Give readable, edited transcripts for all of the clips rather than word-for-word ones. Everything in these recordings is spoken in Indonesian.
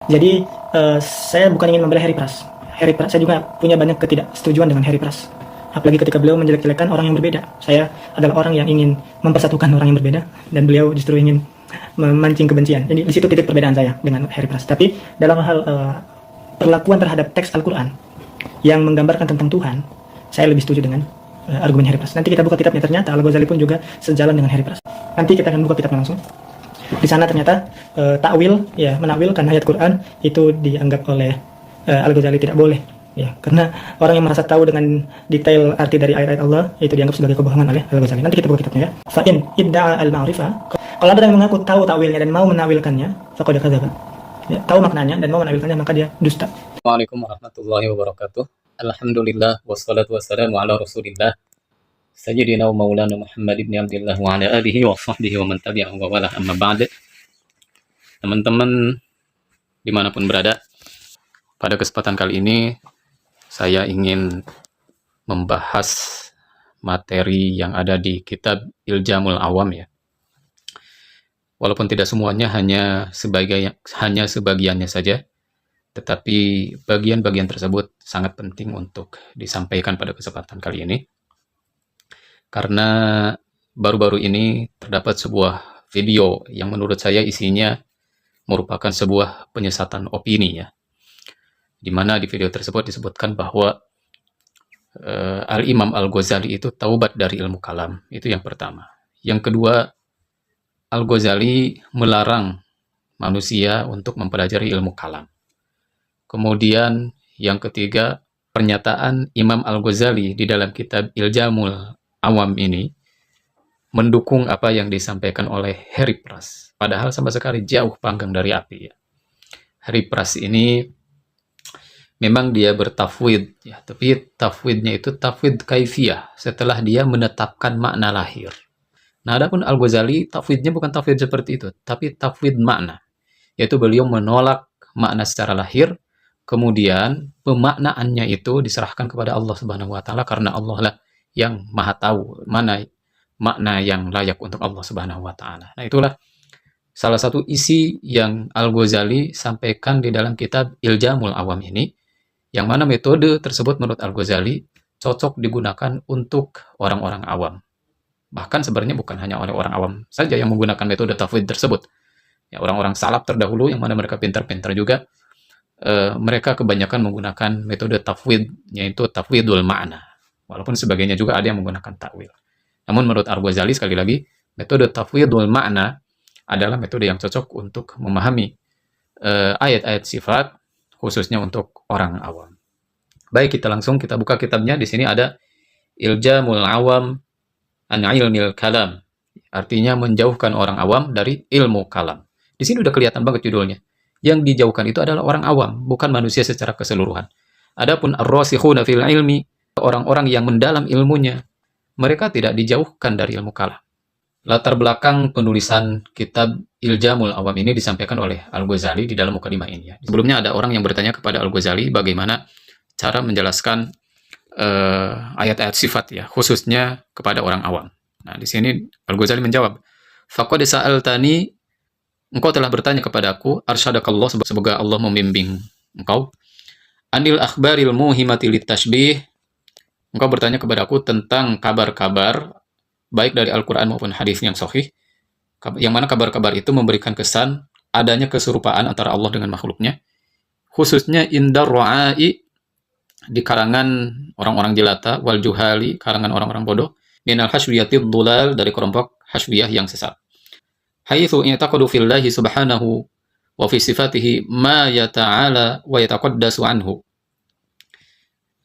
Jadi saya bukan ingin membela Harry Pras. Harry Pras, saya juga punya banyak ketidaksetujuan dengan Harry Pras. Apalagi ketika beliau menjelek-jelekan orang yang berbeda. Saya adalah orang yang ingin mempersatukan orang yang berbeda, dan beliau justru ingin memancing kebencian. Jadi di situ titik perbedaan saya dengan Harry Pras. Tapi dalam hal perlakuan terhadap teks Al-Quran yang menggambarkan tentang Tuhan, saya lebih setuju dengan argumen Harry Pras. Nanti kita buka kitabnya, ternyata Al-Ghazali pun juga sejalan dengan Harry Pras. Nanti kita akan buka kitabnya langsung. Di sana ternyata takwil, ya, menakwilkan ayat Quran itu dianggap oleh Al-Ghazali tidak boleh, ya, karena orang yang merasa tahu dengan detail arti dari ayat-ayat Allah itu dianggap sebagai kebohongan oleh Al-Ghazali. Nanti kita buka kitabnya, ya. Fa'in idda'a al-ma'rifah, kalau ada yang mengaku tahu takwilnya dan mau menakwilkannya, faqad kadzdzaba, ya, tahu maknanya dan mau menakwilkannya, maka dia dusta. Assalamualaikum warahmatullahi wabarakatuh. Alhamdulillah wassalatu wassalamu ala Rasulillah Sayyidina wa Maulana Muhammad ibn Abdullah wa ala alihi wa sahbihi wa man tabi'ahu wa wala amma ba'd. Teman-teman dimanapun berada, pada kesempatan kali ini saya ingin membahas materi yang ada di kitab Iljamul Awam, ya. Walaupun tidak semuanya, hanya sebagiannya saja, tetapi bagian-bagian tersebut sangat penting untuk disampaikan pada kesempatan kali ini. Karena baru-baru ini terdapat sebuah video yang menurut saya isinya merupakan sebuah penyesatan opini, ya. Di mana di video tersebut disebutkan bahwa Al-Imam Al-Ghazali itu taubat dari ilmu kalam. Itu yang pertama. Yang kedua, Al-Ghazali melarang manusia untuk mempelajari ilmu kalam. Kemudian yang ketiga, pernyataan Imam Al-Ghazali di dalam kitab Iljamul Awam ini mendukung apa yang disampaikan oleh Harry Pras. Padahal sama sekali jauh panggang dari api, ya. Harry Pras ini memang dia bertafwid, ya, tapi tafwidnya itu tafwid kaifiyah, setelah dia menetapkan makna lahir. Nah, adapun Al-Ghazali tafwidnya bukan tafwid seperti itu, tapi tafwid makna, yaitu beliau menolak makna secara lahir, kemudian pemaknaannya itu diserahkan kepada Allah Subhanahu wa taala, karena Allah lah yang maha tahu mana makna yang layak untuk Allah Subhanahu wa taala. Nah, itulah salah satu isi yang Al-Ghazali sampaikan di dalam kitab Iljamul Awam ini, yang mana metode tersebut menurut Al-Ghazali cocok digunakan untuk orang-orang awam. Bahkan sebenarnya bukan hanya oleh orang awam saja yang menggunakan metode tafwid tersebut. Ya, orang-orang salaf terdahulu yang mana mereka pintar-pintar juga, mereka kebanyakan menggunakan metode tafwid, yaitu tafwidul ma'na. Walaupun sebagainya juga ada yang menggunakan takwil. Namun menurut Al-Ghazali, sekali lagi, metode tafwidul ma'na adalah metode yang cocok untuk memahami ayat-ayat sifat, khususnya untuk orang awam. Baik, kita buka kitabnya. Di sini ada Iljamul Awam an Ilmil Kalam. Artinya menjauhkan orang awam dari ilmu kalam. Di sini udah kelihatan banget judulnya. Yang dijauhkan itu adalah orang awam, bukan manusia secara keseluruhan. Adapun ar-rasikhuna fil ilmi, orang-orang yang mendalam ilmunya, mereka tidak dijauhkan dari ilmu kalam. Latar belakang penulisan kitab Iljamul Awam ini disampaikan oleh Al-Ghazali di dalam mukadimah ini, ya. Sebelumnya ada orang yang bertanya kepada Al-Ghazali bagaimana cara menjelaskan ayat-ayat sifat, ya, khususnya kepada orang awam. Nah, di sini Al-Ghazali menjawab, "Faqad sa'altani, engkau telah bertanya kepadaku, arsyadakallah, semoga Allah membimbing engkau, anil akhbaril muhimati litashbih, engkau bertanya kepadaku tentang kabar-kabar baik dari Al-Quran maupun hadis yang sahih, yang mana kabar-kabar itu memberikan kesan adanya keserupaan antara Allah dengan makhluknya, khususnya indar ru'ai, di kalangan orang-orang jelata, wal juhali, kalangan orang-orang bodoh, minal hashwiyatid dhulal, dari kelompok hashwiyah yang sesat. Haitsu i'taqadu fillahi subhanahu wa fi sifatihi ma yata'ala wa yataqaddasu anhu.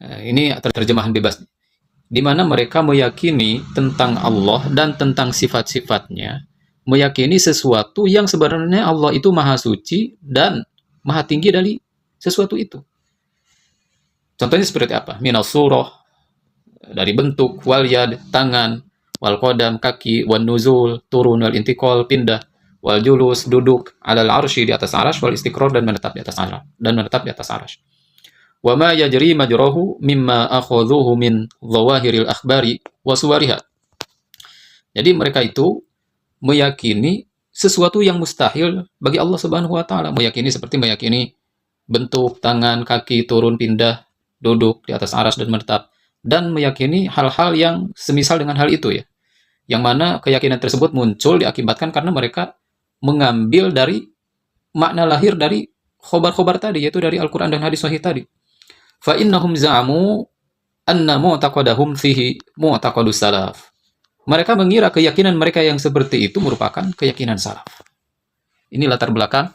Ini terjemahan bebas. Di mana mereka meyakini tentang Allah dan tentang sifat-sifatnya, meyakini sesuatu yang sebenarnya Allah itu maha suci dan maha tinggi dari sesuatu itu. Contohnya seperti apa? Minas surah, dari bentuk, wal yad, tangan, wal qadam, kaki, wan nuzul, turun, wal intiqal, pindah, wal julus, duduk, alal arsy, di atas arash, wal istiqrar, dan menetap di atas arash. Wa ma yajri majrahu mimma akhadhuhu min dhawahiril akhbari wa suwariha. Jadi mereka itu meyakini sesuatu yang mustahil bagi Allah Subhanahu wa taala. Meyakini seperti meyakini bentuk tangan, kaki turun pindah, duduk di atas aras dan menetap, dan meyakini hal-hal yang semisal dengan hal itu ya. Yang mana keyakinan tersebut muncul diakibatkan karena mereka mengambil dari makna lahir dari khobar-khobar tadi, yaitu dari Al-Quran dan hadis sahih tadi. Fa innahum za'amu anna mu'taqadahum fihi mu'taqadus salaf. Mereka mengira keyakinan mereka yang seperti itu merupakan keyakinan salaf. Ini latar belakang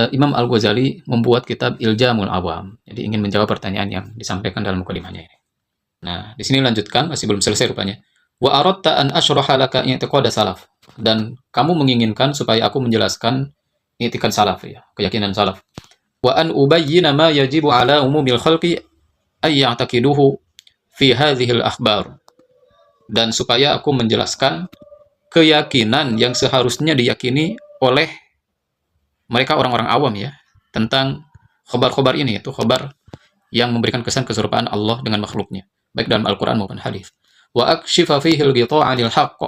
Imam Al-Ghazali membuat kitab Iljamul Awam. Jadi ingin menjawab pertanyaan yang disampaikan dalam mukadimahnya ini. Nah, di sini lanjutkan, masih belum selesai rupanya. Wa aradta an ashraha laka i'tiqad salaf. Dan kamu menginginkan supaya aku menjelaskan i'tiqad salaf ya, keyakinan salaf. Wa an ubayyina ma yajibu ala umumil khalqi ay ya'taqiduhu fi hadhihi al-akhbar. Dan supaya aku menjelaskan keyakinan yang seharusnya diyakini oleh mereka orang-orang awam ya, tentang khobar-khobar ini, yaitu khobar yang memberikan kesan keserupaan Allah dengan makhluknya, baik dalam Al-Quran maupun hadis. Wa akshifa fihi al-ghita'a 'anil haqq,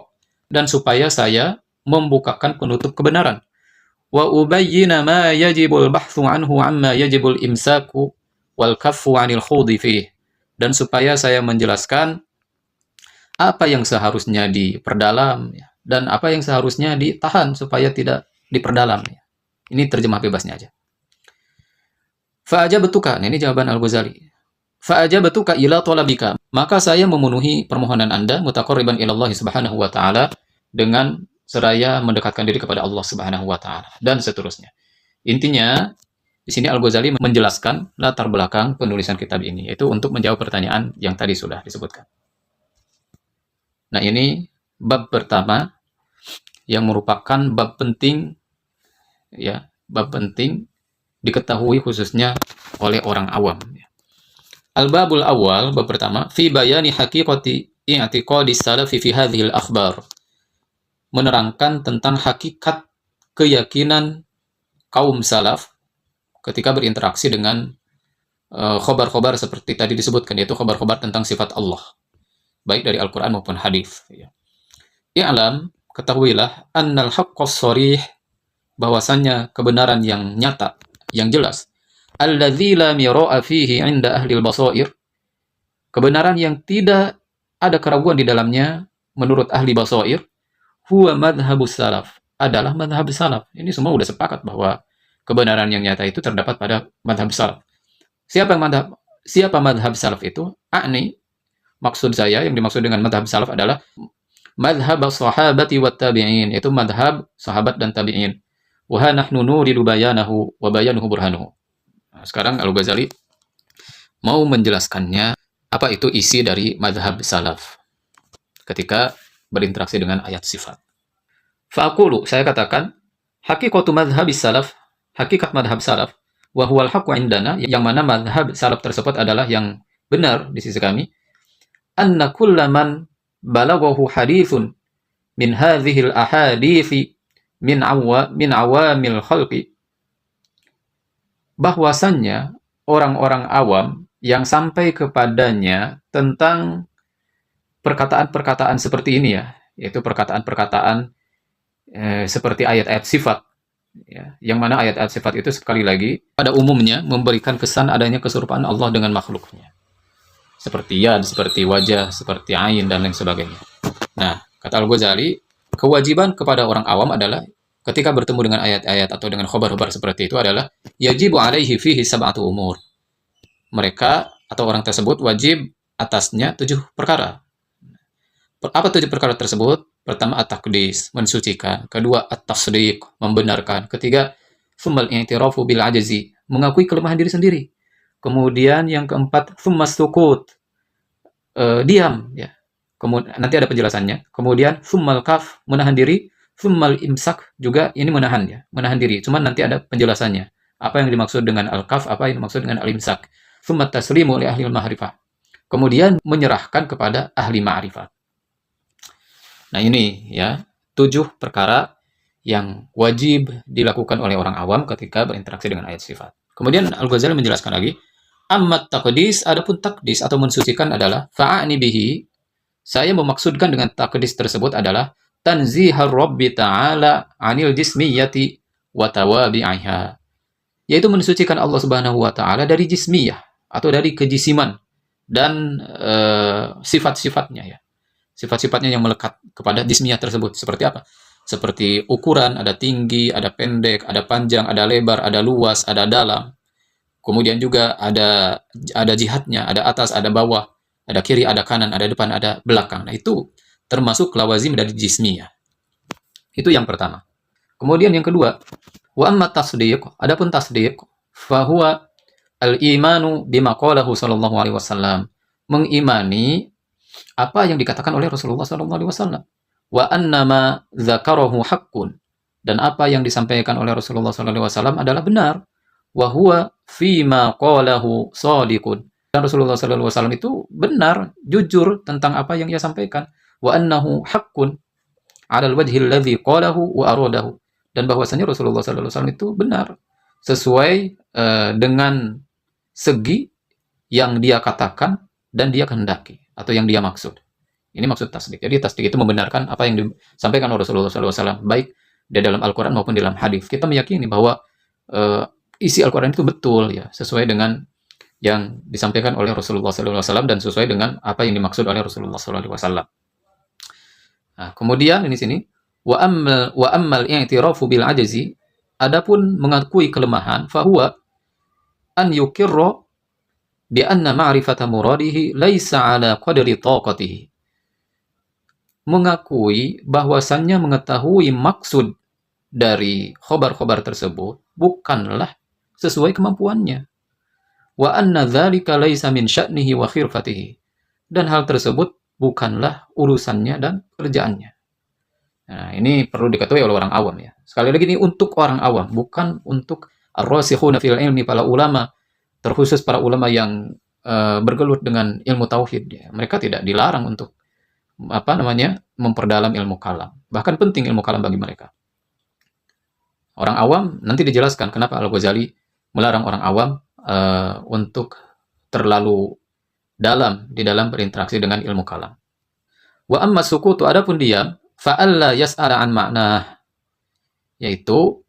dan supaya saya membukakan penutup kebenaran. Wa ubayyina ma yajibul bahthu anhu amma yajibul imsaku wal kaffu 'anil khudi fihi, dan supaya saya menjelaskan apa yang seharusnya diperdalam ya, dan apa yang seharusnya ditahan supaya tidak diperdalam ya. Ini terjemah bebasnya aja. Fa'ajabtuka, ini jawaban Al-Ghazali. Fa'ajabtuka ila talabika, maka saya memenuhi permohonan Anda mutaqarriban ila Allah Subhanahu wa taala, dengan seraya mendekatkan diri kepada Allah Subhanahu wa taala, dan seterusnya. Intinya di sini Al-Ghazali menjelaskan latar belakang penulisan kitab ini, yaitu untuk menjawab pertanyaan yang tadi sudah disebutkan. Nah, ini bab pertama yang merupakan bab penting ya, bab penting diketahui khususnya oleh orang awam. Al-babul awal, bab pertama, fi bayani haqiqati i'tiqadi salafi fi hadhil akhbar. Menerangkan tentang hakikat keyakinan kaum salaf ketika berinteraksi dengan khobar-khobar seperti tadi disebutkan, yaitu khobar-khobar tentang sifat Allah, baik dari Al-Quran maupun hadis. I'lam, ketahuilah, annal haqqas sharih, bahwasannya kebenaran yang nyata, yang jelas, alladzi la mira'a fihi 'inda ahli al-basair, kebenaran yang tidak ada keraguan di dalamnya menurut ahli basair, huwa madhhabus salaf, adalah madhhab salaf. Ini semua sudah sepakat bahwa kebenaran yang nyata itu terdapat pada madhhab salaf. Siapa madhhab salaf itu? Maksud saya, yang dimaksud dengan madhhab salaf adalah madhhab sahabati wat tabi'in, yaitu madhhab sahabat dan tabi'in. Wa nahnu nuridu bayanahu wa bayanuhu burhanuhu. Nah, sekarang Al-Ghazali mau menjelaskannya apa itu isi dari madhhab salaf ketika berinteraksi dengan ayat sifat. Fa'aqulu, saya katakan, haqiqatu madhhabis salaf, hakikat madhhab salaf, wa huwal haqqu indana, yang mana madhhab salaf tersebut adalah yang benar di sisi kami, anna kullaman balaghahu hadithun min hadhil ahadithi min awamil khalqi, bahwasannya orang-orang awam yang sampai kepadanya tentang perkataan-perkataan seperti ini ya, yaitu perkataan-perkataan seperti ayat-ayat sifat ya, yang mana ayat-ayat sifat itu sekali lagi pada umumnya memberikan kesan adanya keserupaan Allah dengan makhluknya, seperti yad, seperti wajah, seperti ain, dan lain sebagainya. Nah, kata Al-Ghazali, kewajiban kepada orang awam adalah ketika bertemu dengan ayat-ayat atau dengan khobar-khobar seperti itu adalah yajibu alaihi fihi sab'atu umur. Mereka atau orang tersebut wajib atasnya 7 perkara. Apa 7 perkara tersebut? Pertama, at-taqdis, mensucikan. Kedua, at-tasdiq, membenarkan. Ketiga, tsummal i'tirafu bil ajzi, mengakui kelemahan diri sendiri. Kemudian yang keempat, tsummas sukut, diam ya. Kemudian nanti ada penjelasannya. Kemudian tsummal kaf, menahan diri. Tsummal imsak, juga ini menahan ya, menahan diri. Cuman nanti ada penjelasannya. Apa yang dimaksud dengan al-kaf, apa yang dimaksud dengan al-imsak. Tsummat taslimu li ahli al-ma'rifah. Kemudian menyerahkan kepada ahli ma'rifat. Nah, ini ya, 7 perkara yang wajib dilakukan oleh orang awam ketika berinteraksi dengan ayat sifat. Kemudian Al-Ghazali menjelaskan lagi, ammat taqdis, adapun takdis atau mensucikan adalah fa'ani bihi, saya memaksudkan dengan takdis tersebut adalah tanzihar rabbi ta'ala 'anil jismiyati wa tawabi'iha, yaitu mensucikan Allah Subhanahu wa taala dari jismiyah atau dari kejisiman dan sifat-sifatnya ya. Sifat-sifatnya yang melekat kepada jismiyah tersebut seperti apa? Seperti ukuran, ada tinggi, ada pendek, ada panjang, ada lebar, ada luas, ada dalam. Kemudian juga ada jihadnya, ada atas, ada bawah, ada kiri, ada kanan, ada depan, ada belakang. Nah, itu termasuk lawazim dari jismiyah. Itu yang pertama. Kemudian yang kedua, wa amma tasdiq, adapun tasdiq, fahuwa al-imanu bima qalahu sallallahu alaihi wasallam, mengimani apa yang dikatakan oleh Rasulullah sallallahu alaihi wasallam. Wa annama dzakarahu haqqun, dan apa yang disampaikan oleh Rasulullah sallallahu alaihi wasallam adalah benar. Wa huwa fima qalahu shadiqun, dan Rasulullah sallallahu alaihi wasallam itu benar, jujur tentang apa yang ia sampaikan. Wa annahu haqqun 'alal wajhi alladzi qalahu wa aradahu, dan bahwasanya Rasulullah sallallahu alaihi wasallam itu benar sesuai dengan segi yang dia katakan dan dia kehendaki atau yang dia maksud. Ini maksud tasdik. Jadi tasdik itu membenarkan apa yang disampaikan oleh Rasulullah SAW, baik di dalam Al-Quran maupun di dalam hadis. Kita meyakini bahwa isi Al-Quran itu betul ya, sesuai dengan yang disampaikan oleh Rasulullah SAW dan sesuai dengan apa yang dimaksud oleh Rasulullah SAW. Nah, kemudian ini sini wa ammal i'tirafu bil ajzi, adapun mengakui kelemahan, fahuwa an yukirra bi anna ma'rifata muradihi laisa ala qadri taqatihi, mengakui bahwasannya mengetahui maksud dari khobar-khobar tersebut bukanlah sesuai kemampuannya. Wa anna dzalika laisa min sya'nihi wa khirfatihi, dan hal tersebut bukanlah urusannya dan kerjaannya. Nah, ini perlu diketahui oleh orang awam ya. Sekali lagi ini untuk orang awam, bukan untuk ar-rasikhuna fil ilmi, para ulama, terkhusus para ulama yang bergelut dengan ilmu tauhid ya. Mereka tidak dilarang untuk memperdalam ilmu kalam. Bahkan penting ilmu kalam bagi mereka. Orang awam nanti dijelaskan kenapa Al-Ghazali melarang orang awam untuk terlalu dalam di dalam berinteraksi dengan ilmu kalam. Wa amma sukutu, adapun diam, fa'alla yas'ala an makna, yaitu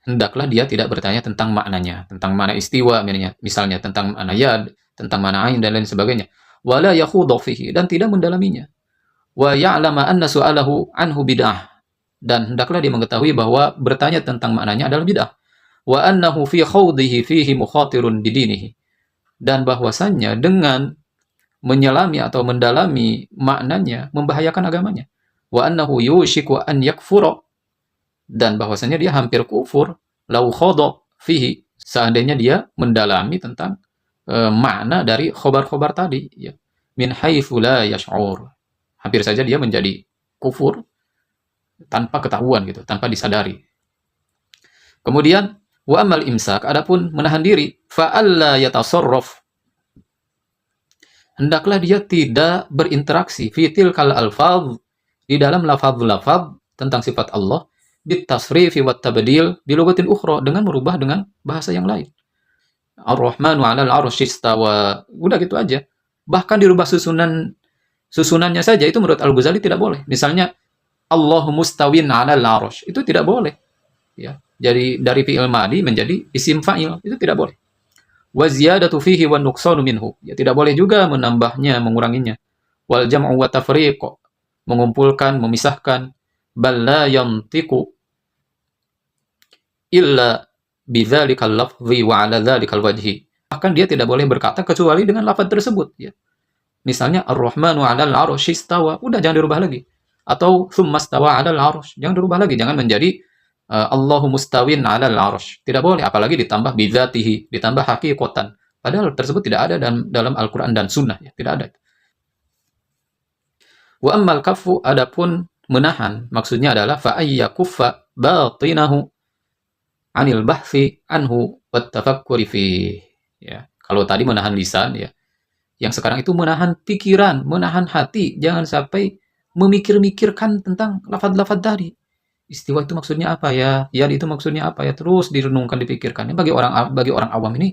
hendaklah dia tidak bertanya tentang maknanya, tentang makna istiwa misalnya, tentang makna yad, tentang makna ain dan lain sebagainya. Wala yakhudhu fihi, dan tidak mendalaminya. Wa ya'lama anna su'alahu anhu bid'ah, dan hendaklah dia mengetahui bahwa bertanya tentang maknanya adalah bid'ah. Wa annahu fi khawdihi fihi mukhatirun bidinihi, dan bahwasannya dengan menyelami atau mendalami maknanya membahayakan agamanya. Wa annahu yushiku an yakfura, dan bahwasannya dia hampir kufur lau khadha fihi, seandainya dia mendalami tentang makna dari khobar-khobar tadi ya. Min haitsu la yash'ur, hampir saja dia menjadi kufur tanpa ketahuan gitu, tanpa disadari. Kemudian wa amal imsak, adapun menahan diri, fa alla yatasarraf, hendaklah dia tidak berinteraksi fitil kal alfaz, di dalam lafaz-lafaz tentang sifat Allah, bit tasrifi wat tabdil bi lughatin ukhra, dengan merubah dengan bahasa yang lain. Ar-Rahmanu 'alal 'arsy istawa, udah gitu aja. Bahkan dirubah susunannya saja itu menurut Al-Ghazali tidak boleh. Misalnya Allahu mustawin 'alal 'arsy, itu tidak boleh. Ya. Jadi dari fi'il madi menjadi isim fa'il, itu tidak boleh. Wa ziyadatu fihi wa nuqsanu minhu, ya tidak boleh juga menambahnya, menguranginya. Wal jam'u wa tafriq, mengumpulkan, memisahkan. Bal la yantiqu illa bidzalikal lafzi wa 'ala dzalikal wajhi, bahkan dia tidak boleh berkata kecuali dengan lafaz tersebut ya. Misalnya Ar-Rahmanu 'alal 'arsy istawa, udah jangan dirubah lagi. Atau tsumma stawa 'alal 'arsy, jangan dirubah lagi, jangan menjadi Allahu mustawin 'alal 'arsy. Tidak boleh, apalagi ditambah bidzatihi, ditambah haqiqatan. Padahal tersebut tidak ada dalam Al-Qur'an dan Sunnah ya, tidak ada. Wa ammal kaffu, adapun menahan, maksudnya adalah fa ayyakuffa batinahu 'anil bahsi anhu wat tafakkuri fi. Ya, kalau tadi menahan lisan ya. Yang sekarang itu menahan pikiran, menahan hati, jangan sampai memikir-mikirkan tentang lafaz-lafaz tadi. Istiwa itu maksudnya apa ya? Ya itu maksudnya apa ya? Terus direnungkan, dipikirkan. Bagi orang awam ini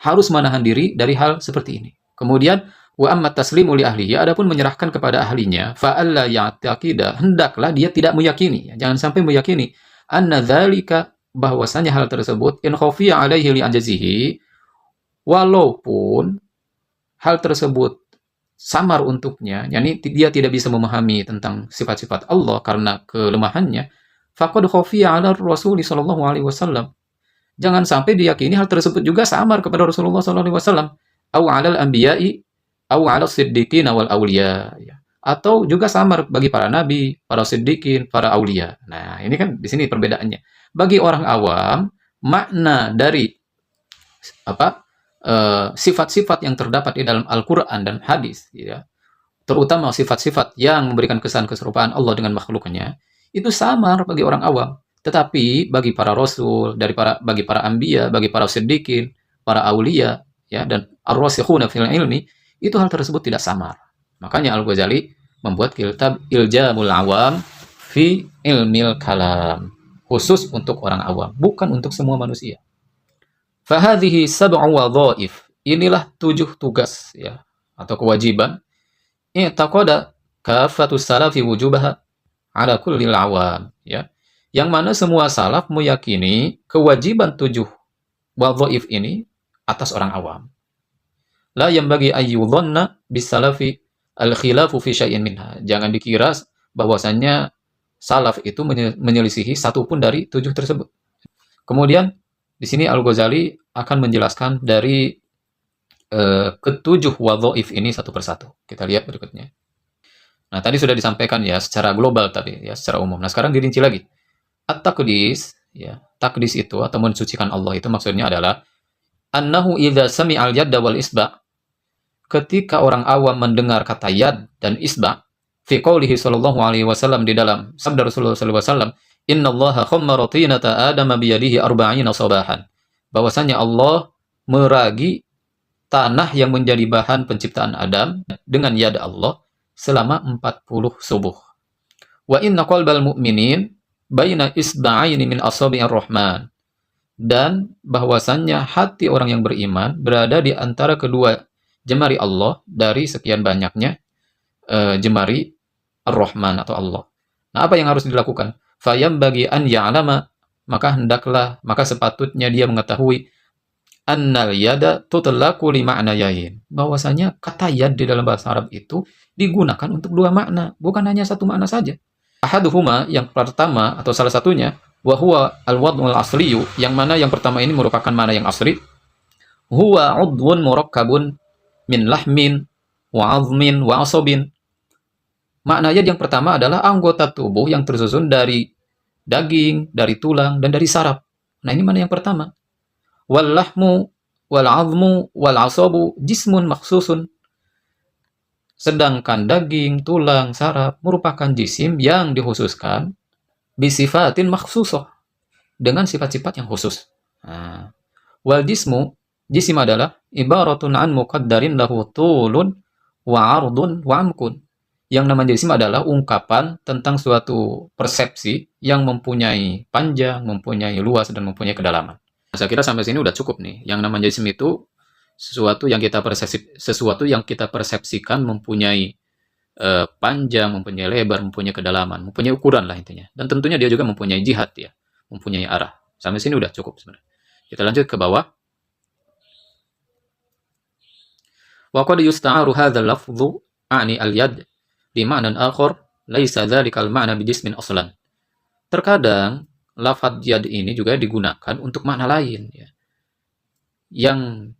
harus menahan diri dari hal seperti ini. Kemudian Wa amma taslimu li ahlihi, adapun menyerahkan kepada ahlinya, fa alla ya'taqida, hendaklah dia tidak meyakini, jangan sampai meyakini anna dzalika, bahwasanya hal tersebut in khafiya alaihi li ajazihi, walaupun hal tersebut samar untuknya, yakni dia tidak bisa memahami tentang sifat-sifat Allah karena kelemahannya, faqad khafiya ala Rasul sallallahu alaihi wasallam. Jangan sampai diyakini hal tersebut juga samar kepada Rasulullah sallallahu alaihi wasallam, au 'alal anbiya'i au 'alas siddiqin wal auliya, ya. Atau juga samar bagi para nabi, para siddiqin, para aulia. Nah, ini kan di sini perbedaannya. Bagi orang awam, makna dari apa sifat-sifat yang terdapat di dalam Al-Quran dan hadis, ya, terutama sifat-sifat yang memberikan kesan keserupaan Allah dengan makhluknya, itu samar bagi orang awam. Tetapi bagi para rasul, bagi para anbiya, bagi para siddiqin, para aulia, ya, dan ar-rasikhuna fil ilmi, itu hal tersebut tidak samar. Makanya Al-Ghazali membuat kitab Iljamul Awam fi Ilmil Kalam, khusus untuk orang awam, bukan untuk semua manusia. Fahadhihi sab'u wadhaif. Inilah 7 tugas, ya, atau kewajiban. I'taqada kafatus salafi wujubaha ala kulli awam, ya. Yang mana semua salaf meyakini kewajiban 7 wadhaif ini atas orang awam. La yanbaghi ayyudhanna bis-salafi al-khilafu fi syai'in minha. Jangan dikira bahwasannya salaf itu menyelisihi satu pun dari 7 tersebut. Kemudian di sini Al-Ghazali akan menjelaskan dari ketujuh wadhaif ini satu persatu. Kita lihat berikutnya. Nah, tadi sudah disampaikan ya secara global tadi, ya, secara umum. Nah, sekarang dirinci lagi. At-taqdis, ya, takdis itu atau mensucikan Allah itu maksudnya adalah annahu idza sami'al yadda wal isba', ketika orang awam mendengar kata yad dan isba' fi qoulihi sallallahu alaihi wasallam, di dalam sabda Rasulullah sallallahu alaihi wasallam, innallaha khammara tinata adama biyadihi arba'ina sabahan, bahwasanya Allah meragi tanah yang menjadi bahan penciptaan Adam dengan yad Allah selama 40 subuh. Wa inna qalbal mu'minin baina isba'aini min asabi'ir rahman, dan bahwasannya hati orang yang beriman berada di antara kedua jemari Allah dari sekian banyaknya jemari Ar-Rahman atau Allah. Nah, apa yang harus dilakukan? Fayam bagi an ya'lama, maka sepatutnya dia mengetahui annal yada tutlaqu li ma'nayain, bahwasanya kata yad di dalam bahasa Arab itu digunakan untuk 2 makna, bukan hanya 1 makna saja. Ahaduhuma, yang pertama atau salah satunya, wa huwa al-wad'ul asliyu, yang mana yang pertama ini merupakan makna yang asli, huwa 'udwun murakkabun min lahmin wa 'azmin wa asabin. Makna yad yang pertama adalah anggota tubuh yang tersusun dari daging, dari tulang, dan dari saraf. Nah, ini mana yang pertama. Wal lahmu wal 'azmu wal asabu jismun makhsusun. Sedangkan daging, tulang, saraf merupakan jisim yang dikhususkan bisifatin makhsusah, dengan sifat-sifat yang khusus. Nah, wal jismu, jisim adalah ibaratun an muqaddarin lahu tulun wa 'ardun wa amkun. Yang namanya jisim adalah ungkapan tentang suatu persepsi yang mempunyai panjang, mempunyai luas, dan mempunyai kedalaman. Saya kira sampai sini udah cukup nih. Yang namanya jisim itu sesuatu yang kita persepsikan mempunyai panjang, mempunyai lebar, mempunyai kedalaman, mempunyai ukuran lah intinya. Dan tentunya dia juga mempunyai jihad, ya, mempunyai arah. Sampai sini udah cukup sebenarnya. Kita lanjut ke bawah. Wa qad yusta'aru hadzal lafdhu a'ni al-yad bi ma'nan akhar laisa dzalikal ma'na bi jismin aslan. Terkadang lafadz yad ini juga digunakan untuk makna lain, ya, yang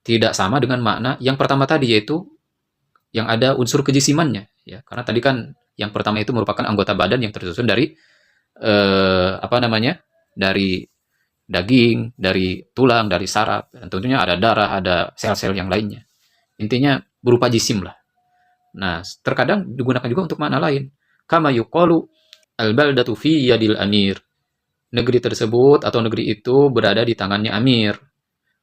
tidak sama dengan makna yang pertama tadi, yaitu yang ada unsur kejisimannya, ya. Karena tadi kan yang pertama itu merupakan anggota badan yang tersusun dari dari daging, dari tulang, dari saraf, dan tentunya ada darah, ada sel-sel yang lainnya. Intinya berupa jisim lah. Nah, terkadang digunakan juga untuk makna lain. Kama yuqalu al-baldatu fi yadil amir. Negeri tersebut atau negeri itu berada di tangannya amir.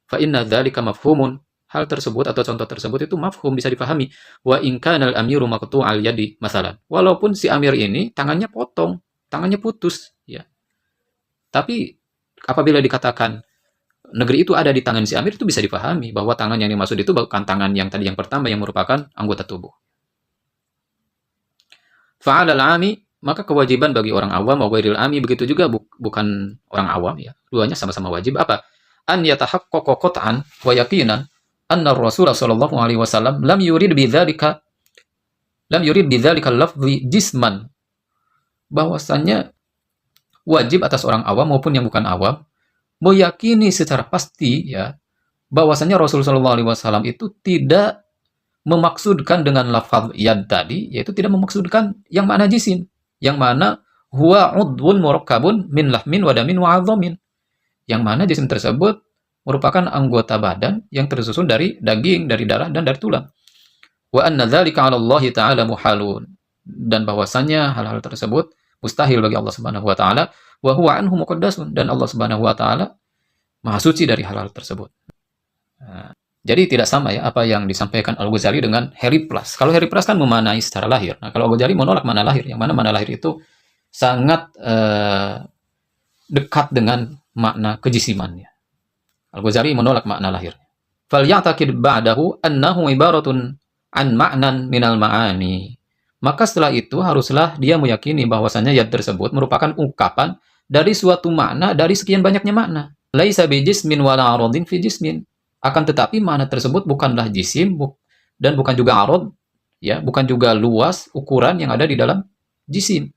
Fa inna dzalika mafhumun. Hal tersebut atau contoh tersebut itu mafhum, bisa dipahami. Wa in kana al-amiru maqtu'al yadi masalan. Walaupun si amir ini tangannya potong, tangannya putus, ya. Tapi apabila dikatakan negeri itu ada di tangan si amir, itu bisa dipahami bahwa tangan yang dimaksud itu bukan tangan yang tadi yang pertama yang merupakan anggota tubuh. Fa'alal ami, maka kewajiban bagi orang awam wa ghairil ami, begitu juga bukan orang awam ya. Duanya sama-sama wajib apa? An yatahaqqaqa qat'an wa yaqinan anna Rasulullah sallallahu alaihi wasallam lam yurid bidzalika lafzi jisman. Bahwasannya wajib atas orang awam maupun yang bukan awam meyakini secara pasti ya bahwasannya Rasulullah sallallahu alaihi wasallam itu tidak memaksudkan dengan lafaz yad tadi, yaitu tidak memaksudkan yang makna jisim, yang mana huwa udwun murakkabun min lahmin wa damin wa 'adhamin, yang mana jisim tersebut merupakan anggota badan yang tersusun dari daging, dari darah dan dari tulang. Wa anna dzalika 'ala Allah ta'ala muhalun, dan bahwasanya hal-hal tersebut mustahil bagi Allah Subhanahu wa taala, wa huwa anhu muqaddasun, dan Allah Subhanahu wa taala maha suci dari hal-hal tersebut. Nah, jadi tidak sama ya apa yang disampaikan Al-Ghazali dengan Heriplas. Kalau Heriplas kan memanai secara lahir. Nah, kalau Al-Ghazali menolak mana lahir, yang mana mana lahir itu sangat dekat dengan makna kejisimannya. Al-Ghazali menolak makna lahir. Fal ya'taqid ba'dahu annahu ibaratun an ma'nan minal ma'ani. Maka setelah itu haruslah dia meyakini bahwasannya yad tersebut merupakan ungkapan dari suatu makna dari sekian banyaknya makna. Laisa bijismin wala aradin fi jismin. Akan tetapi makna tersebut bukanlah jisim dan bukan juga arad, ya, bukan juga luas ukuran yang ada di dalam jisim.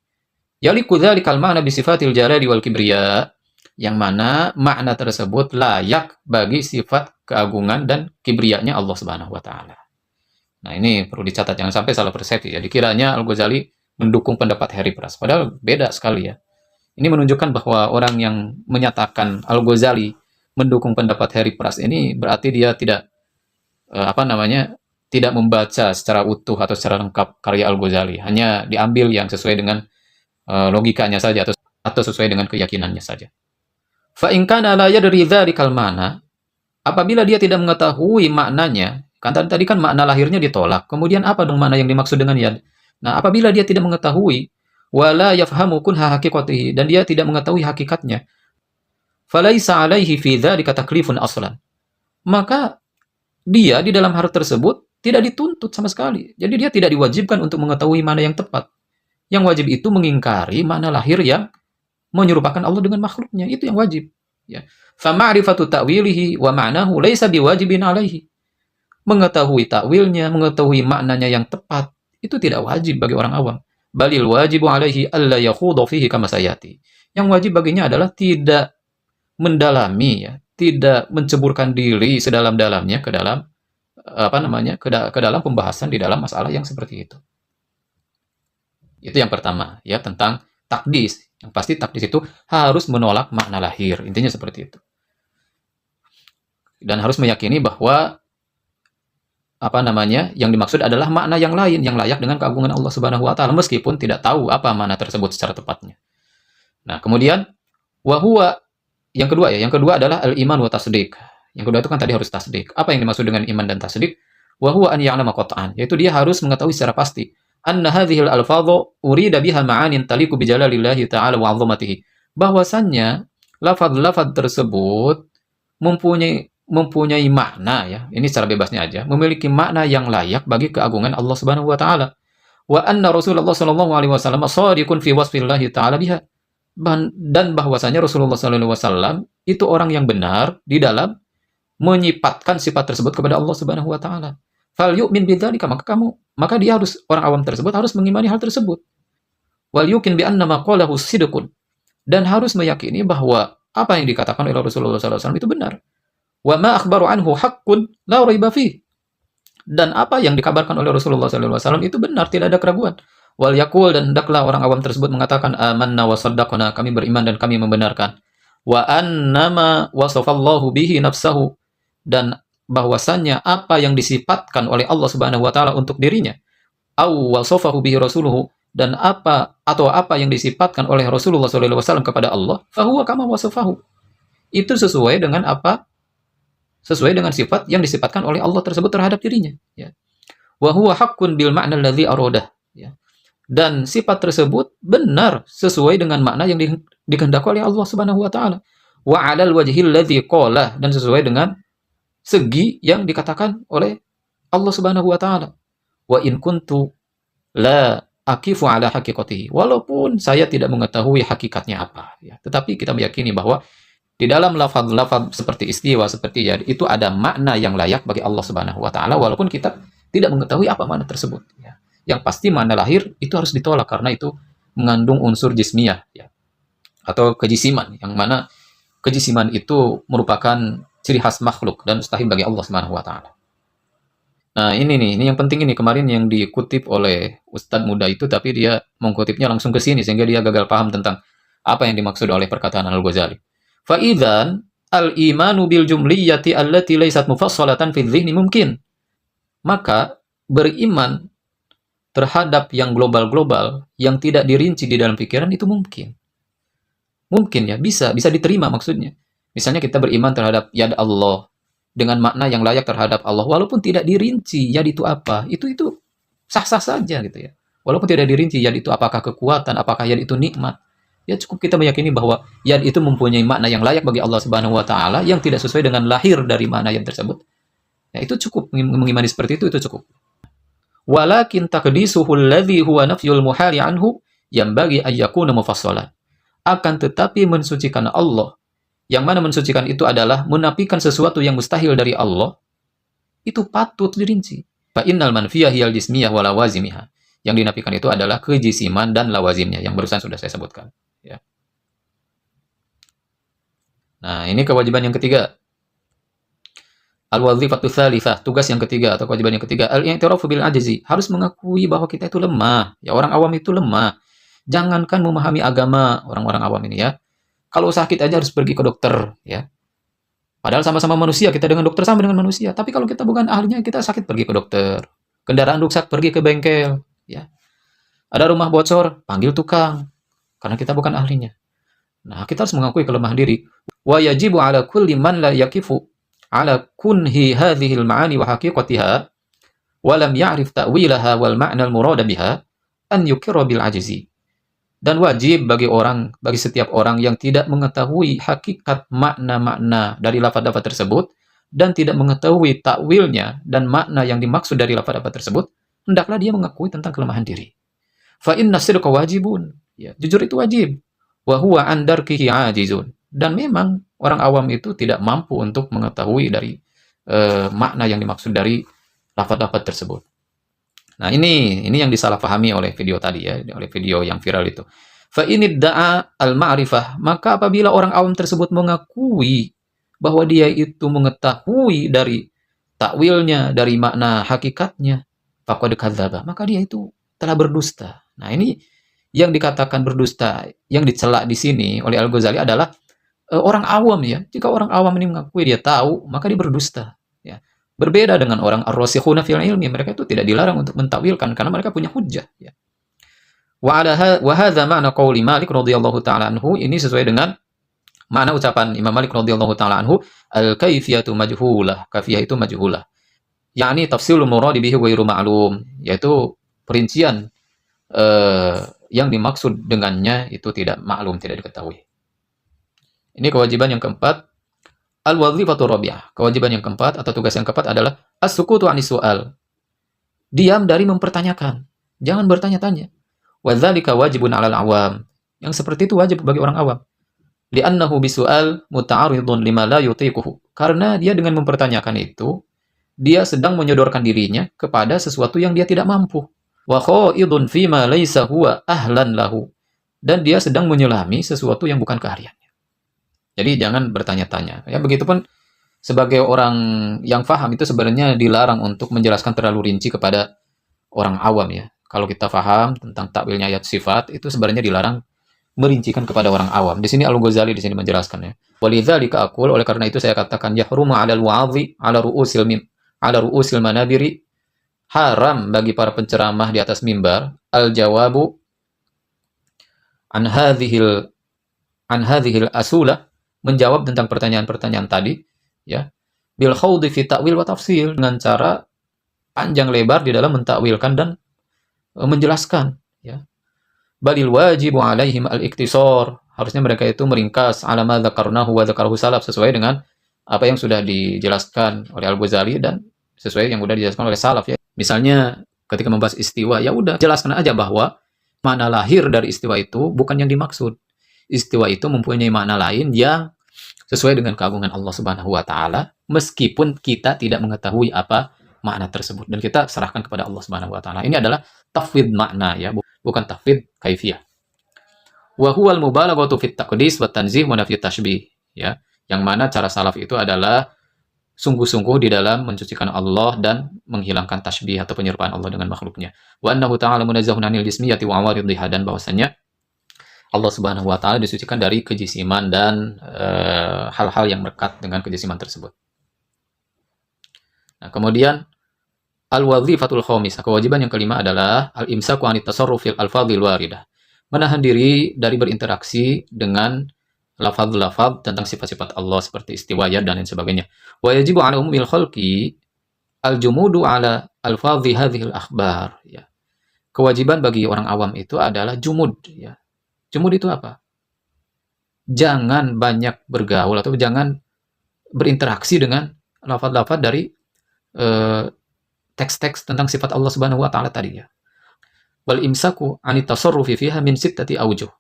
Yaliku dzalikal ma'na bi sifatil jalali wal kibriya, yang mana makna tersebut layak bagi sifat keagungan dan kibriyanya Allah Subhanahu wa taala. Nah, ini perlu dicatat, jangan sampai salah persepsi ya. Dikiranya Al-Ghazali mendukung pendapat Heripras, padahal beda sekali ya. Ini menunjukkan bahwa orang yang menyatakan Al-Ghazali mendukung pendapat Heripras ini berarti dia tidak tidak membaca secara utuh atau secara lengkap karya Al-Ghazali, hanya diambil yang sesuai dengan logikanya saja atau sesuai dengan keyakinannya saja. Fa in kana la yadri dzarikal ma'na, apabila dia tidak mengetahui maknanya, kan tadi kan makna lahirnya ditolak. Kemudian apa dong makna yang dimaksud dengan yad? Nah, apabila dia tidak mengetahui wala yafhamu kunha haqiqatihi, dan dia tidak mengetahui hakikatnya, falaisa alaihi fi dzalika taklifun aslan, maka dia di dalam hal tersebut tidak dituntut sama sekali. Jadi dia tidak diwajibkan untuk mengetahui mana yang tepat. Yang wajib itu mengingkari makna lahir yang menyerupakan Allah dengan makhluknya, itu yang wajib ya. Fa ma'rifatu ta'wilihi wa ma'nahu laisa biwajibin alaihi. Mengetahui takwilnya, mengetahui maknanya yang tepat, itu tidak wajib bagi orang awam. Balil wajibu alaihi alla yakhudha fihi kama sayati. Yang wajib baginya adalah tidak mendalami ya, tidak menceburkan diri sedalam-dalamnya ke dalam ke dalam pembahasan di dalam masalah yang seperti itu. Itu yang pertama ya, tentang takdis. Yang pasti takdis itu harus menolak makna lahir. Intinya seperti itu. Dan harus meyakini bahwa yang dimaksud adalah makna yang lain yang layak dengan keagungan Allah Subhanahu wa taala, meskipun tidak tahu apa makna tersebut secara tepatnya. Nah, kemudian yang kedua adalah al-iman wa tasdiq. Yang kedua itu kan tadi harus tasdik. Apa yang dimaksud dengan iman dan tasdik? Wa huwa an ya'lama qat'an, yaitu dia harus mengetahui secara pasti anna hadhil alfadhu urida biha ma'anin taliqu bi jalalillahi ta'ala wa 'azamatihi. Bahwasannya lafaz-lafaz tersebut mempunyai makna ya. Ini secara bebasnya aja, memiliki makna yang layak bagi keagungan Allah Subhanahu wa taala. Wa anna Rasulullah sallallahu alaihi wasallam shadiqun fi wasfillahi ta'ala biha. Dan bahwasanya Rasulullah sallallahu alaihi wasallam itu orang yang benar di dalam menyifatkan sifat tersebut kepada Allah Subhanahu wa taala. Fal yu'min bidzalika, maka dia harus, orang awam tersebut harus mengimani hal tersebut. Wal yuqin bi anna ma qalahu sidqun, dan harus meyakini bahwa apa yang dikatakan oleh Rasulullah sallallahu alaihi wasallam itu benar. Wa ma akhbaru anhu haqqun la raiba fih, dan apa yang dikabarkan oleh Rasulullah sallallahu alaihi wasallam itu benar, tidak ada keraguan. Wal yaqul, dan hendaklah orang awam tersebut mengatakan amanna wa saddaqna, kami beriman dan kami membenarkan. Wa annama wasafallahu bihi nafsahu, dan bahwasannya apa yang disifatkan oleh Allah Subhanahu wa taala untuk dirinya, aw wasafahu bihi rasuluhu, dan apa yang disifatkan oleh Rasulullah sallallahu alaihi wasallam kepada Allah, fahuwa kama wasafahu, itu sesuai dengan sifat yang disifatkan oleh Allah tersebut terhadap dirinya ya. Wa huwa haqqun bil ma'na alladhi aradah ya. Dan sifat tersebut benar sesuai dengan makna yang dikehendaki oleh Allah Subhanahu wa taala. wa 'alal wajhil ladzi qala, dan sesuai dengan segi yang dikatakan oleh Allah Subhanahu wa taala. Wa in kuntu la akifu ala haqiqatihi. Walaupun saya tidak mengetahui hakikatnya apa, ya. Tetapi kita meyakini bahwa di dalam lafaz-lafaz seperti istiwa, seperti ya, itu ada makna yang layak bagi Allah Subhanahu wa taala walaupun kita tidak mengetahui apa makna tersebut, ya. Yang pasti makna lahir itu harus ditolak karena itu mengandung unsur jismiyah, ya, atau kejisiman, yang mana kejisiman itu merupakan ciri khas makhluk dan mustahil bagi Allah Subhanahu wa taala. Nah, ini yang penting ini kemarin yang dikutip oleh Ustadz muda itu, tapi dia mengkutipnya langsung ke sini sehingga dia gagal paham tentang apa yang dimaksud oleh perkataan Al-Ghazali. Faidzan al-imanu bil jumliyati allati laysat mufassalatan fi dzihni mungkin. Maka beriman terhadap yang global-global yang tidak dirinci di dalam pikiran itu mungkin. Mungkin ya, bisa diterima maksudnya. Misalnya kita beriman terhadap yad Allah dengan makna yang layak terhadap Allah walaupun tidak dirinci yad itu apa. Itu sah-sah saja gitu ya. Walaupun tidak dirinci yad itu apakah kekuatan, apakah yad itu nikmat. Ya cukup kita meyakini bahwa yad itu mempunyai makna yang layak bagi Allah Subhanahu wa taala yang tidak sesuai dengan lahir dari makna yad tersebut. Ya itu cukup, mengimani seperti itu cukup. Walakin taqdisuhu alladhi huwa nafyul muhali anhu yanbaghi an yakuna mufassalan. Akan tetapi mensucikan Allah, yang mana mensucikan itu adalah menafikan sesuatu yang mustahil dari Allah, itu patut dirinci. Fa innal manfiyah hiyal jismiyah wa lawazimihah. Yang dinafikan itu adalah kejisiman dan lawazimnya yang barusan sudah saya sebutkan, ya. Nah, ini kewajiban yang ketiga. Al-wazifatu tsalitsah, tugas yang ketiga atau kewajiban yang ketiga, al-i'tirafu bil ajzi, harus mengakui bahwa kita itu lemah. Ya, orang awam itu lemah. Jangankan memahami agama, orang-orang awam ini ya. Kalau sakit aja harus pergi ke dokter, ya. Padahal sama-sama manusia, kita dengan dokter sama dengan manusia. Tapi kalau kita bukan ahlinya, kita sakit pergi ke dokter. Kendaraan rusak pergi ke bengkel, ya. Ada rumah bocor, panggil tukang. Karena kita bukan ahlinya. Nah, kita harus mengakui kelemahan diri. Wa yajibu ala kulli man la yakifu ala kunhi hadhihi al-ma'ani wa haqiqatiha wa lam ya'rif ta'wilaha wal ma'na al-murada biha an yukirra bil ajzi. Dan wajib bagi setiap orang yang tidak mengetahui hakikat makna-makna dari lafaz-lafaz tersebut dan tidak mengetahui takwilnya dan makna yang dimaksud dari lafaz-lafaz tersebut, hendaklah dia mengakui tentang kelemahan diri. Fa inna sidqa wajibun. Ya, jujur itu wajib. Wa huwa an darkihi ajizun. Dan memang orang awam itu tidak mampu untuk mengetahui dari makna yang dimaksud dari lafaz-lafaz tersebut. Nah, ini yang disalahpahami oleh video tadi ya, oleh video yang viral itu. Fa in da'a al-ma'rifah, maka apabila orang awam tersebut mengakui bahwa dia itu mengetahui dari takwilnya, dari makna hakikatnya, faqad kadzdzaba, maka dia itu telah berdusta. Nah, ini yang dikatakan berdusta, yang dicela di sini oleh Al-Ghazali adalah orang awam ya. Jika orang awam ini mengakui dia tahu, maka dia berdusta, ya. Berbeda dengan orang ar-rasikhuna fil ilmi, mereka itu tidak dilarang untuk mentakwilkan karena mereka punya hujjah, ya. Wa hadza ma'na qauli Malik radhiyallahu taala anhu, ini sesuai dengan makna ucapan Imam Malik radhiyallahu taala anhu, al-kaifiyatu majhulah, kafiyah itu majhulah. Yakni tafsilul murad bihi ghairu ma'lum, yaitu perincian yang dimaksud dengannya itu tidak maklum, tidak diketahui. Ini kewajiban yang keempat. Al-wazifatu rabi'ah. Kewajiban yang keempat atau tugas yang keempat adalah as-sukutu 'anis su'al. Diam dari mempertanyakan. Jangan bertanya-tanya. Wa dzalika wajibun 'alal 'awam. Yang seperti itu wajib bagi orang awam. Li'annahu bisu'al muta'aridun lima la yutiquhu. Karena dia dengan mempertanyakan itu, dia sedang menyodorkan dirinya kepada sesuatu yang dia tidak mampu. Wa khaidun fima laisa huwa ahlan lahu. Dan dia sedang menyelami sesuatu yang bukan keahliannya. Jadi jangan bertanya-tanya. Ya, begitupun sebagai orang yang paham itu sebenarnya dilarang untuk menjelaskan terlalu rinci kepada orang awam ya. Kalau kita paham tentang takwilnya ayat sifat itu sebenarnya dilarang merincikan kepada orang awam. Di sini Al-Ghazali di sini menjelaskan ya. Walidzalika aqul, oleh karena itu saya katakan yahrumu 'alal wa'adhi 'ala ru'usil manabiri, haram bagi para penceramah di atas mimbar al-jawabu an hadhil asulah, menjawab tentang pertanyaan-pertanyaan tadi, ya, bil khawdi fi ta'wil wa tafsil, dengan cara panjang lebar di dalam mentakwilkan dan menjelaskan, ya. balil wajibu alaihim al-iktisar. Harusnya mereka itu meringkas ala ma dzakarnahu wa dzakarahu salaf, sesuai dengan apa yang sudah dijelaskan oleh Al-Ghazali dan sesuai yang sudah dijelaskan oleh salaf ya. Misalnya ketika membahas istiwa, ya udah jelaskan aja bahwa makna lahir dari istiwa itu bukan yang dimaksud. Istiwa itu mempunyai makna lain yang sesuai dengan keagungan Allah Subhanahu wa taala, meskipun kita tidak mengetahui apa makna tersebut, dan kita serahkan kepada Allah Subhanahu wa taala. Ini adalah tafwid makna ya, bukan tafwid kaifiyah. Wa huwal mubalaghatu fit taqdis wa tanzih wa nafy tashbih ya. Yang mana cara salaf itu adalah sungguh-sungguh di dalam mensucikan Allah dan menghilangkan tasbih atau penyerupaan Allah dengan makhluknya. Wa annahu ta'ala munazzahun 'anil jismiyati wa 'awaridhiha, dan bahwasanya Allah Subhanahu wa taala disucikan dari kejisiman dan hal-hal yang melekat dengan kejisiman tersebut. Nah, kemudian al-wazifatul khamisah, kewajiban yang kelima adalah al-imsaku 'anit tasarruf fil alfadhil waridah. Menahan diri dari berinteraksi dengan lafaz-lafaz tentang sifat-sifat Allah seperti istiwa, yad, dan lain sebagainya. Wa yajibu 'ala umumil khalqi al-jumudu 'ala alfadhi hadhil akhbar ya. Kewajiban bagi orang awam itu adalah jumud ya. Jumud itu apa? Jangan banyak bergaul atau jangan berinteraksi dengan lafaz-lafaz dari teks-teks tentang sifat Allah Subhanahu wa taala tadi ya. Wal imsaku 'anit tasarrufi fiha min sittati aujuh,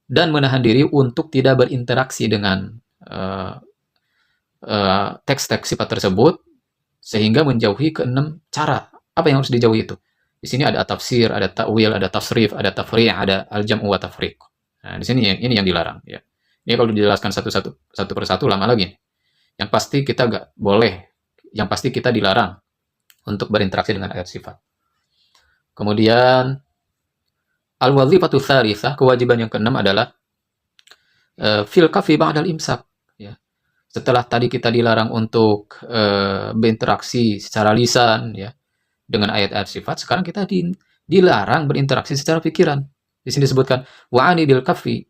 dan menahan diri untuk tidak berinteraksi dengan teks-teks sifat tersebut sehingga menjauhi keenam cara. Apa yang harus dijauhi itu? Di sini ada tafsir, ada ta'wil, ada tasrif, ada tafri', ada al-jam'u wa tafriq. Nah, di sini ini yang dilarang ya. Ini kalau dijelaskan satu persatu lama lagi. Yang pasti kita nggak boleh, yang pasti kita dilarang untuk berinteraksi dengan ayat sifat. Kemudian al-wazifatu tsalitsah, kewajiban yang keenam adalah fil kafi ba'dal imsak ya. Setelah tadi kita dilarang untuk berinteraksi secara lisan ya dengan ayat-ayat sifat, sekarang kita dilarang berinteraksi secara pikiran. Di sini disebutkan wa'ani bil kafi,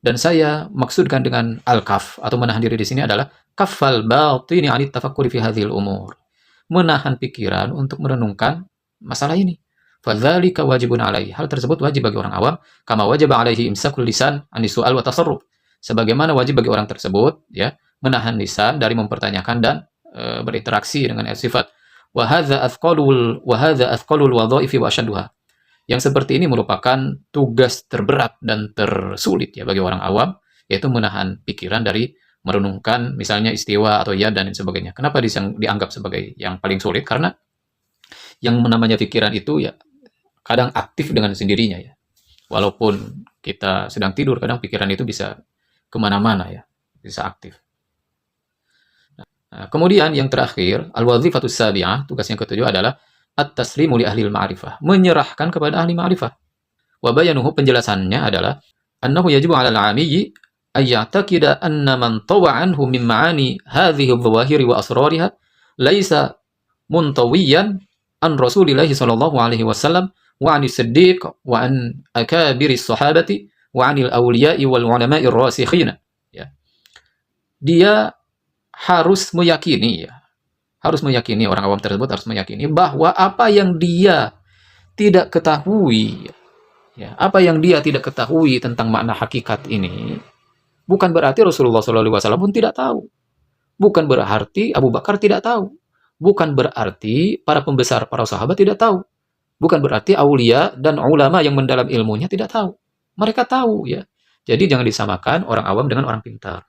dan saya maksudkan dengan al-kaf atau menahan diri di sini adalah kafal batini 'anit tafakkuri fi hadhil umur. Menahan pikiran untuk merenungkan masalah ini. Fadzalika wajibun alaihi. Hal tersebut wajib bagi orang awam, kama wajib alaihi imsakul lisan anis su'al wa tasarruf. Sebagaimana wajib bagi orang tersebut ya menahan lisan dari mempertanyakan dan berinteraksi dengan ayat sifat. Wa hadza athqalul wadhaifi wa ashadduha. Yang seperti ini merupakan tugas terberat dan tersulit ya bagi orang awam, yaitu menahan pikiran dari merenungkan misalnya istiwa atau yad dan sebagainya. Kenapa dianggap sebagai yang paling sulit? Karena yang namanya pikiran itu ya kadang aktif dengan sendirinya ya. Walaupun kita sedang tidur, kadang pikiran itu bisa kemana-mana ya, bisa aktif. Nah, kemudian yang terakhir, al-wazifatus sabi'ah, tugas yang ketujuh adalah at-taslimu li ahli al-ma'rifah, menyerahkan kepada ahli ma'rifah. Wa bayanuhu, penjelasannya adalah annahu yajibu 'ala al-'amiyyi ay ya'taqida anna man tawa anhu min ma'ani hadhihi adh-dhawahiri wa asrariha laisa muntawiyan an Rasulillah sallallahu alaihi wasallam wa 'ani siddiq wa an akabiri sahabati wa 'anil awliya'i wal 'ulama'i ar-rasikhin ya. Dia harus meyakini ya. Harus meyakini, orang awam tersebut harus meyakini bahwa apa yang dia tidak ketahui ya, apa yang dia tidak ketahui tentang makna hakikat ini bukan berarti Rasulullah SAW pun tidak tahu. Bukan berarti Abu Bakar tidak tahu. Bukan berarti para pembesar, para sahabat tidak tahu. Bukan berarti aulia dan ulama yang mendalam ilmunya tidak tahu. Mereka tahu ya. Jadi jangan disamakan orang awam dengan orang pintar.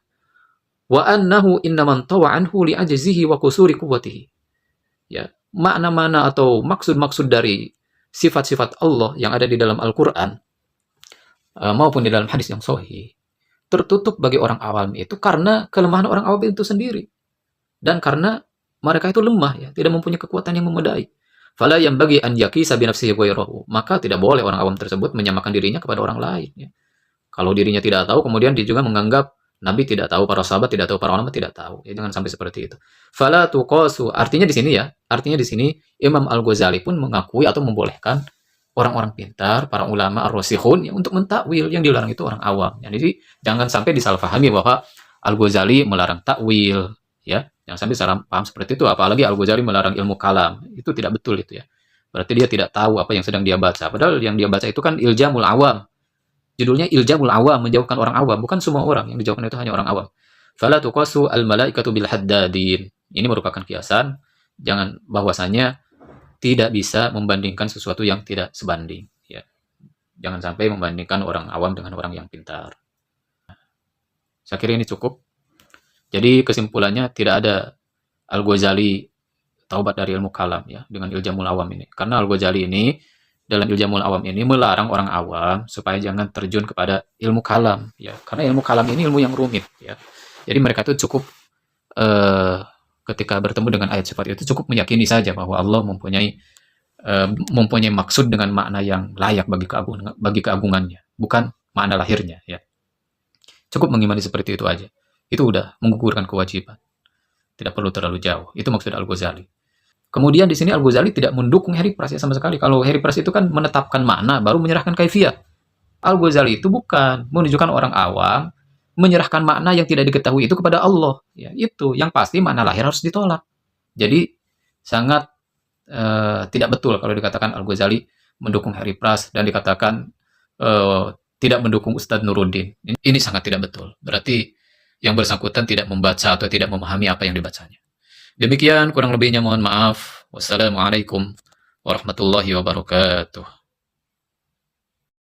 Wa annahu innaman tawa anhu li ajzihi wa qusuri quwwatihi. Ya, makna-makna atau maksud-maksud dari sifat-sifat Allah yang ada di dalam Al-Qur'an maupun di dalam hadis yang sahih tertutup bagi orang awam itu karena kelemahan orang awam itu sendiri dan karena mereka itu lemah ya, tidak mempunyai kekuatan yang memadai. Fala yanbaghi an yaqisa bi nafsihi ghayrahu. Maka tidak boleh orang awam tersebut menyamakan dirinya kepada orang lain ya. Kalau dirinya tidak tahu kemudian dia juga menganggap Nabi tidak tahu, para sahabat tidak tahu, para ulama tidak tahu. Ya, jangan sampai seperti itu. Fala tuqasu. Artinya di sini ya, artinya di sini Imam Al-Ghazali pun mengakui atau membolehkan orang-orang pintar, para ulama ar-rasikhun ya, untuk mentakwil. Yang dilarang itu orang awam. Ya, jadi jangan sampai disalahpahami bahwa Al-Ghazali melarang takwil, ya. Jangan sampai salah paham seperti itu, apalagi Al-Ghazali melarang ilmu kalam. Itu tidak betul itu ya. Berarti dia tidak tahu apa yang sedang dia baca. Padahal yang dia baca itu kan iljamul awam. Judulnya Iljamul Awam, menjauhkan orang awam. Bukan semua orang, yang dijauhkan itu hanya orang awam. Fala tuqasu al-malaikatu bil haddadin. Ini merupakan kiasan, jangan bahwasanya tidak bisa membandingkan sesuatu yang tidak sebanding. Ya. Jangan sampai membandingkan orang awam dengan orang yang pintar. Saya kira ini cukup. Jadi kesimpulannya tidak ada Al-Ghazali taubat dari ilmu kalam ya dengan Iljamul Awam ini. Karena Al-Ghazali ini dalam Iljamul Awam ini melarang orang awam supaya jangan terjun kepada ilmu kalam ya. Karena ilmu kalam ini ilmu yang rumit ya. Jadi mereka itu cukup ketika bertemu dengan ayat sifat itu cukup meyakini saja bahwa Allah mempunyai maksud dengan makna yang layak bagi keagungannya, bukan makna lahirnya ya. Cukup mengimani seperti itu aja. Itu udah menggugurkan kewajiban. Tidak perlu terlalu jauh. Itu maksud Al-Ghazali. Kemudian di sini Al-Ghazali tidak mendukung Harry Price ya sama sekali. Kalau Harry Price itu kan menetapkan makna baru menyerahkan kaifiyah. Al-Ghazali itu bukan menunjukkan orang awam menyerahkan makna yang tidak diketahui itu kepada Allah. Ya, itu yang pasti makna lahir harus ditolak. Jadi sangat tidak betul kalau dikatakan Al-Ghazali mendukung Harry Price dan dikatakan tidak mendukung Ustadz Nuruddin. Ini sangat tidak betul. Berarti yang bersangkutan tidak membaca atau tidak memahami apa yang dibacanya. Demikian kurang lebihnya mohon maaf. Wassalamualaikum warahmatullahi wabarakatuh.